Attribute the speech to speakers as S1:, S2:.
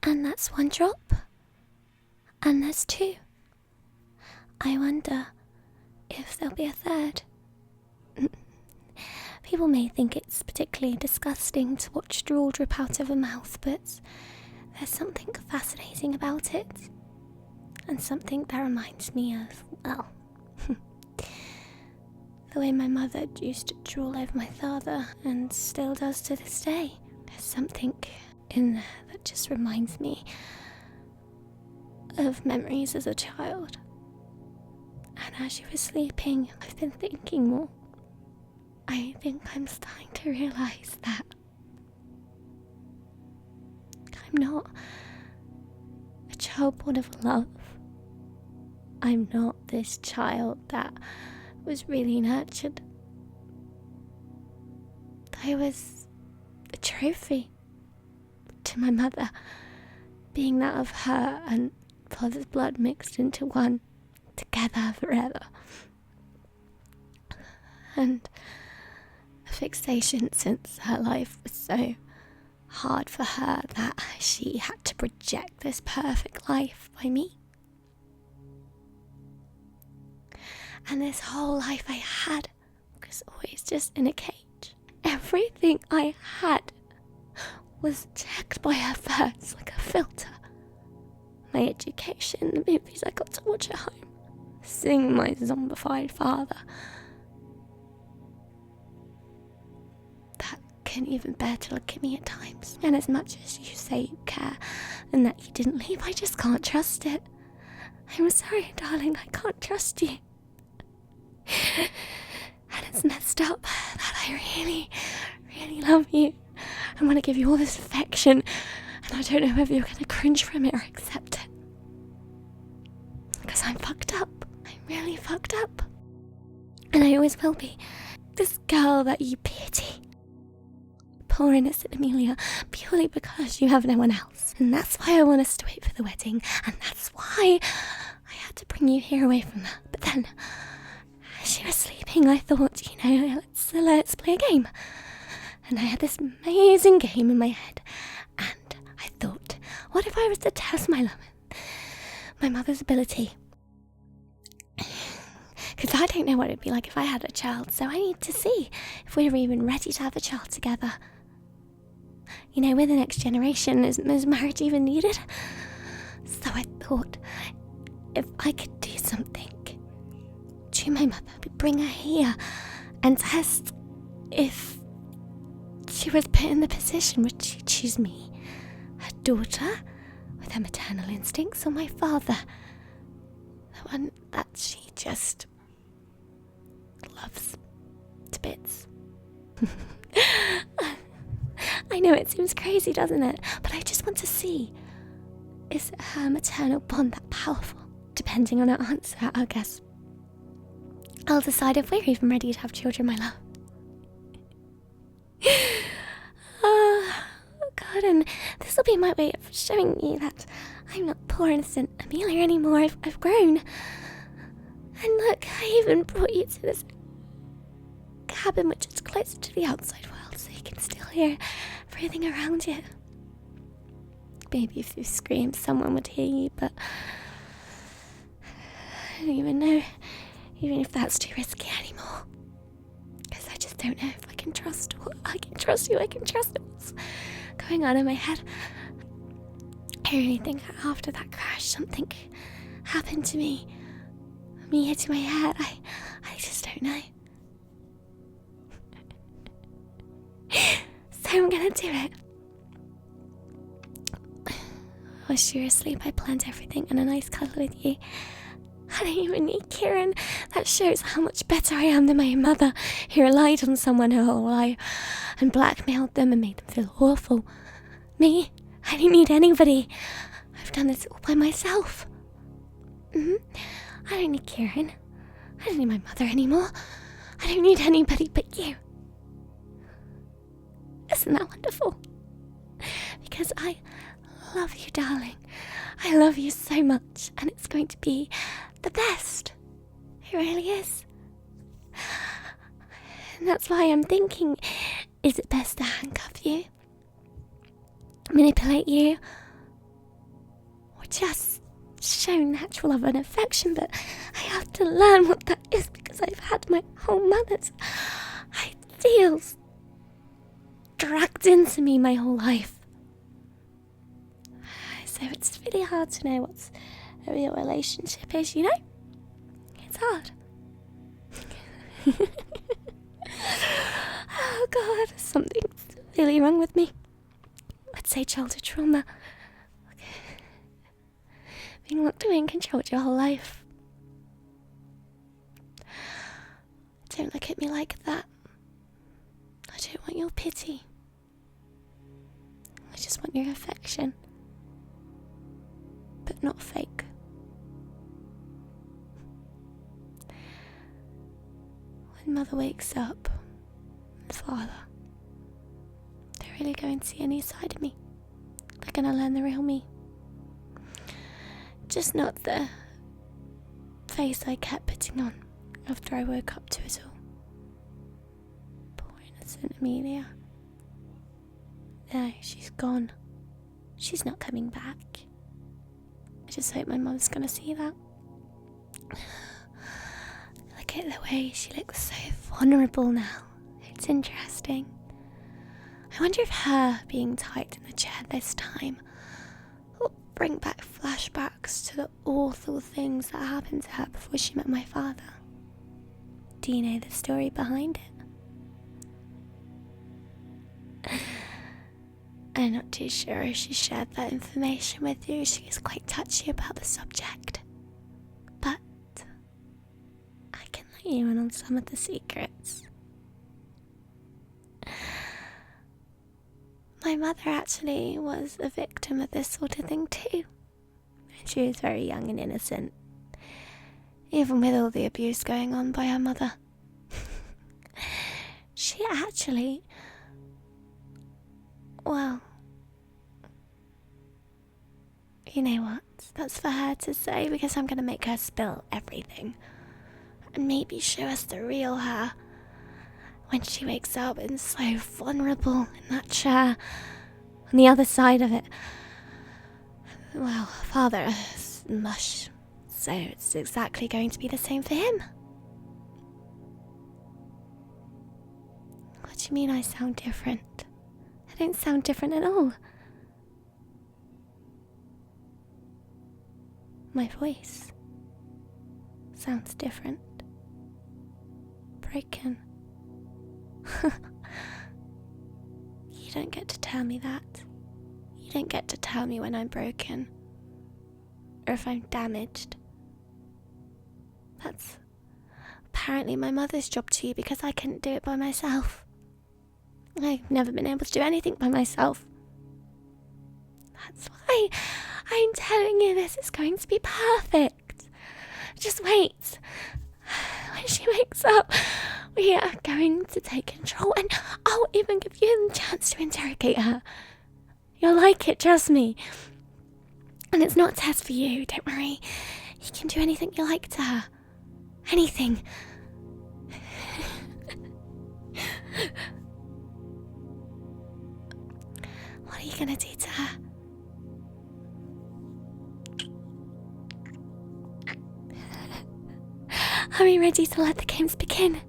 S1: And that's one drop. And there's two. I wonder if there'll be a third. People may think it's particularly disgusting to watch straw drip out of a mouth, but there's something fascinating about it. And something that reminds me of, well, the way my mother used to drool over my father, and still does to this day. There's something in there that just reminds me of memories as a child. And as you were sleeping, I've been thinking more. I think I'm starting to realize that I'm not a child born of love. I'm not this child that was really nurtured. I was a trophy to my mother, being that of her and father's blood mixed into one, together forever. And a fixation since her life was so hard for her that she had to project this perfect life by me. And this whole life I had was always just in a cage. Everything I had was checked by her first, like a filter. My education, the movies I got to watch at home, seeing my zombified father that couldn't even bear to look at me at times. And as much as you say you care and that you didn't leave, I just can't trust it. I'm sorry, darling, I can't trust you. And it's messed up that I really, really love you. I want to give you all this affection, and I don't know whether you're going to cringe from it or accept it. Because I'm fucked up. I'm really fucked up. And I always will be. This girl that you pity. Poor innocent Amelia, purely because you have no one else. And that's why I want us to wait for the wedding, and that's why I had to bring you here away from her. But then, as you were sleeping, I thought, let's play a game. And I had this amazing game in my head, and I thought, what if I was to test my mother's ability? Because I don't know what it'd be like if I had a child, so I need to see if we were even ready to have a child together. With the next generation, is marriage even needed? So I thought, if I could do something to my mother, bring her here and test if she was put in the position, would she choose me, her daughter, with her maternal instincts, or my father, the one that she just loves to bits? I know it seems crazy, doesn't it? But I just want to see, is her maternal bond that powerful? Depending on her answer, I guess I'll decide if we're even ready to have children, my love. Oh, God, and this will be my way of showing you that I'm not poor innocent Amelia anymore. I've grown. And look, I even brought you to this cabin which is closer to the outside world, so you can still hear everything around you. Maybe if you screamed, someone would hear you, but I don't even know even if that's too risky anymore. Because I just don't know if I can trust you. I can trust what's going on in my head. I really think after that crash, something happened to me. Me hitting my head. I just don't know. So I'm gonna do it. Whilst you were asleep, I planned everything and a nice cuddle with you. I don't even need Kieran. That shows how much better I am than my mother, who relied on someone her whole life and blackmailed them and made them feel awful. Me, I don't need anybody. I've done this all by myself. I don't need Kieran. I don't need my mother anymore. I don't need anybody but you. Isn't that wonderful? Because I love you, darling. I love you so much, and it's going to be the best. It really is. And that's why I'm thinking, is it best to handcuff you, manipulate you, just show natural love and affection, but I have to learn what that is because I've had my whole mother's ideals dragged into me my whole life. So it's really hard to know what's a real relationship is, you know? It's hard. Oh God, something's really wrong with me. I'd say childhood trauma. Being locked away and controlled your whole life. Don't look at me like that. I don't want your pity. I just want your affection. But not fake. When Mother wakes up, and Father, they're really going to see a new side of me. They're going to learn the real me. Just not the face I kept putting on after I woke up to it all. Poor innocent Amelia. No, she's gone. She's not coming back. I just hope my mum's gonna see that. Look at the way she looks so vulnerable now. It's interesting. I wonder if her being tied in the chair this time will bring back flashbacks to the awful things that happened to her before she met my father. Do you know the story behind it? I'm not too sure if she shared that information with you. She is quite touchy about the subject. But I can let you in on some of the secrets. My mother actually was a victim of this sort of thing too. And she was very young and innocent, even with all the abuse going on by her mother. She actually, well, you know what? That's for her to say, because I'm going to make her spill everything. And maybe show us the real her. When she wakes up and so vulnerable in that chair, on the other side of it, well, Father is mush, so it's exactly going to be the same for him. What do you mean I sound different? I don't sound different at all. My voice sounds different. Broken. You don't get to tell me that. You don't get to tell me when I'm broken. Or if I'm damaged. That's apparently my mother's job too, because I couldn't do it by myself. I've never been able to do anything by myself. That's why I'm telling you this is going to be perfect. Just wait. When she wakes up, we are going to take control, and I'll even give you the chance to interrogate her. You'll like it, trust me. And it's not a test for you, don't worry. You can do anything you like to her. Anything. What are you gonna do to her? Are we ready to let the games begin?